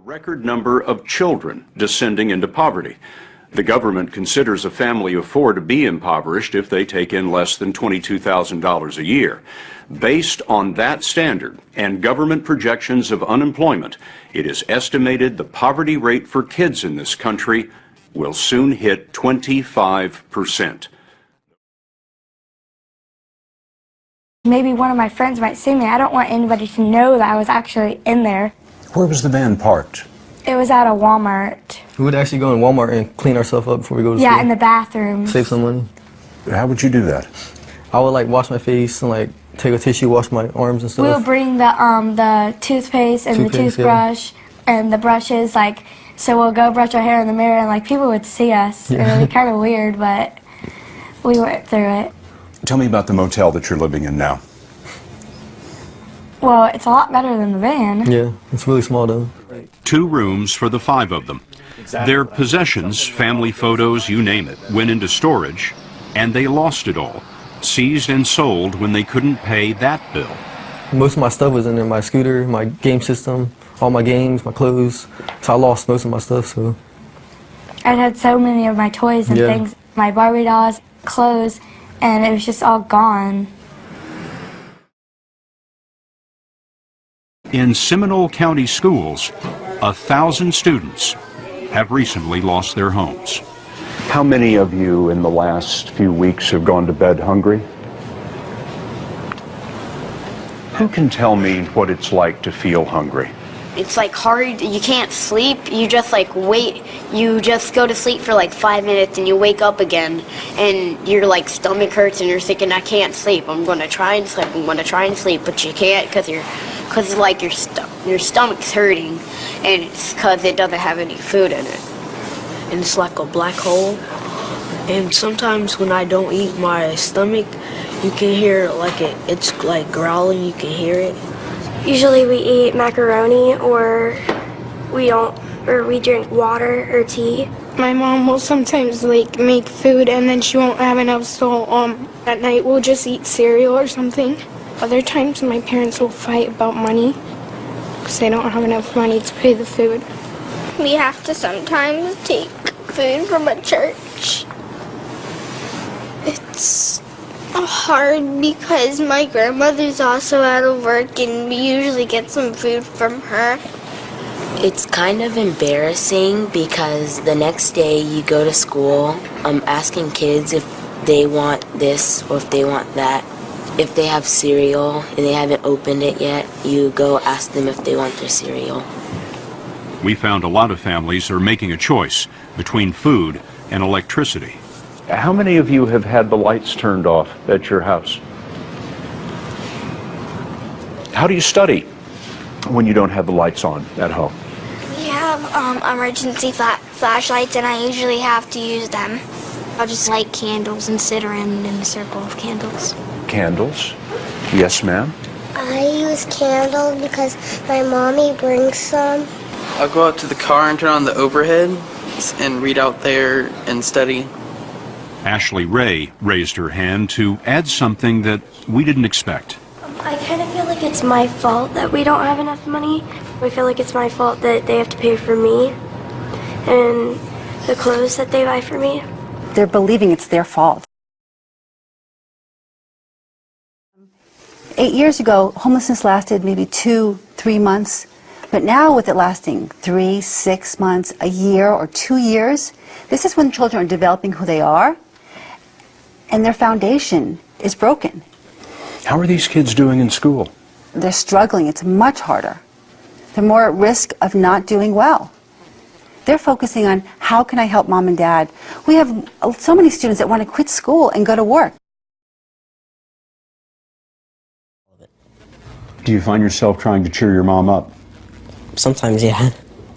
Record number of children descending into poverty. The government considers a family of four to be impoverished if they take in less than $22,000 a year. Based on that standard and government projections of unemployment, it is estimated the poverty rate for kids in this country will soon hit 25%. Maybe one of my friends might see me. I don't want anybody to know that I was actually in there. Where was the van parked? It was at a Walmart. We would actually go in Walmart and clean ourselves up before we go to school. Yeah, in the bathroom. Save some money. How would you do that? I would like wash my face and like take a tissue, wash my arms and stuff. We'll bring the toothpaste and the toothbrush and the brushes, like, so we'll go brush our hair in the mirror and like people would see us. Yeah. It would be kind of weird, but we went through it. Tell me about the motel that you're living in now. Well, it's a lot better than the van. Yeah, it's really small though. 2 rooms for the 5 of them. Their possessions, family photos, you name it, went into storage, and they lost it all, seized and sold when they couldn't pay that bill. Most of my stuff was in there, my scooter, my game system, all my games, my clothes. So I lost most of my stuff, so. I had so many of my toys and things, my Barbie dolls, clothes, and it was just all gone. In Seminole County schools, 1,000 students have recently lost their homes. How many of you in the last few weeks have gone to bed hungry? Who can tell me what it's like to feel hungry? It's like hard, you can't sleep, you just like wait, you just go to sleep for like 5 minutes and you wake up again and your like stomach hurts and you're thinking, I can't sleep, I'm gonna try and sleep, I'm gonna try and sleep, but you can't because like your stomach's hurting and it's because it doesn't have any food in it. And it's like a black hole, and sometimes when I don't eat, my stomach, you can hear like it's like growling, you can hear it. Usually we eat macaroni or we drink water or tea. My mom will sometimes like make food and then she won't have enough, so at night we'll just eat cereal or something. Other times my parents will fight about money because they don't have enough money to pay the food. We have to sometimes take food from a church. It's hard because my grandmother's also out of work and we usually get some food from her. It's kind of embarrassing because the next day you go to school asking kids if they want this or if they want that. If they have cereal and they haven't opened it yet, you go ask them if they want their cereal. We found a lot of families are making a choice between food and electricity. How many of you have had the lights turned off at your house? How do you study when you don't have the lights on at home? We have emergency flashlights and I usually have to use them. I'll just light candles and sit around in a circle of candles. Candles? Yes, ma'am? I use candles because my mommy brings some. I'll go out to the car and turn on the overhead and read out there and study. Ashley Ray raised her hand to add something that we didn't expect. I kind of feel like it's my fault that we don't have enough money. I feel like it's my fault that they have to pay for me and the clothes that they buy for me. They're believing it's their fault. 8 years ago, homelessness lasted maybe 2-3 months. But now with it lasting 3, 6 months, a year, or 2 years, this is when children are developing who they are, and their foundation is broken. How are these kids doing in school? They're struggling. It's much harder. They're more at risk of not doing well. They're focusing on how can I help mom and dad. We have so many students that want to quit school and go to work. Do you find yourself trying to cheer your mom up? Sometimes, yeah.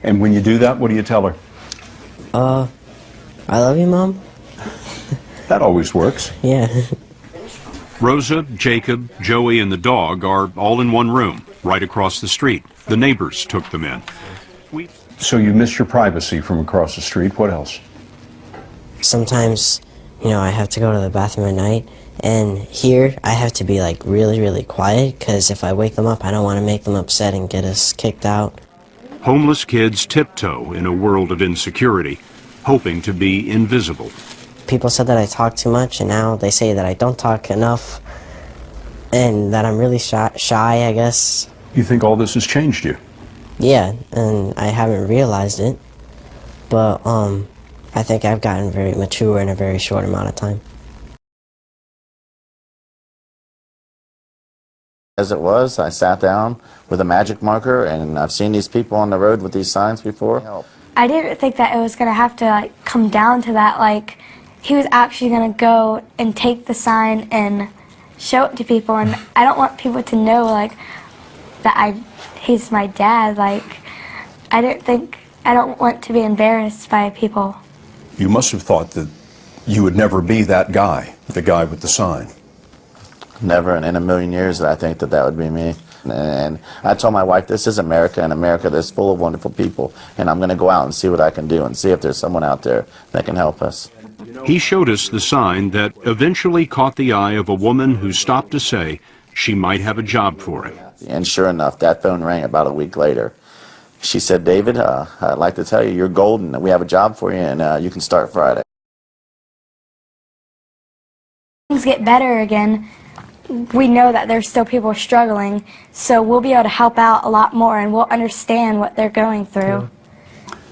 And when you do that, what do you tell her? I love you, Mom. That always works. Yeah. Rosa, Jacob, Joey, and the dog are all in one room, right across the street. The neighbors took them in. So you miss your privacy from across the street. What else? Sometimes, I have to go to the bathroom at night, and here I have to be like really, really quiet because if I wake them up, I don't want to make them upset and get us kicked out. Homeless kids tiptoe in a world of insecurity, hoping to be invisible. People said that I talk too much, and now they say that I don't talk enough, and that I'm really shy, I guess. You think all this has changed you? Yeah, and I haven't realized it, but I think I've gotten very mature in a very short amount of time. As it was, I sat down with a magic marker, and I've seen these people on the road with these signs before. I didn't think that it was going to have to like come down to that. Like, he was actually going to go and take the sign and show it to people, and I don't want people to know like that he's my dad. Like, I don't want to be embarrassed by people. You must have thought that you would never be that guy, the guy with the sign. Never in a million years did I think that that would be me. And I told my wife, this is America, and America that's full of wonderful people, and I'm going to go out and see what I can do and see if there's someone out there that can help us. He showed us the sign that eventually caught the eye of a woman who stopped to say she might have a job for him. And sure enough, that phone rang about a week later. She said, David, I'd like to tell you you're golden, and we have a job for you, and you can start Friday. Things get better again. We know that there's still people struggling, so we'll be able to help out a lot more, and we'll understand what they're going through.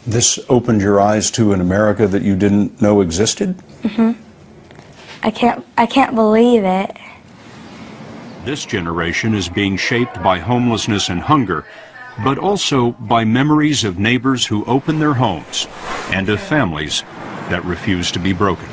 This opened your eyes to an America that you didn't know existed? Mm-hmm. I can't believe it. This generation is being shaped by homelessness and hunger, but also by memories of neighbors who open their homes and of families that refuse to be broken.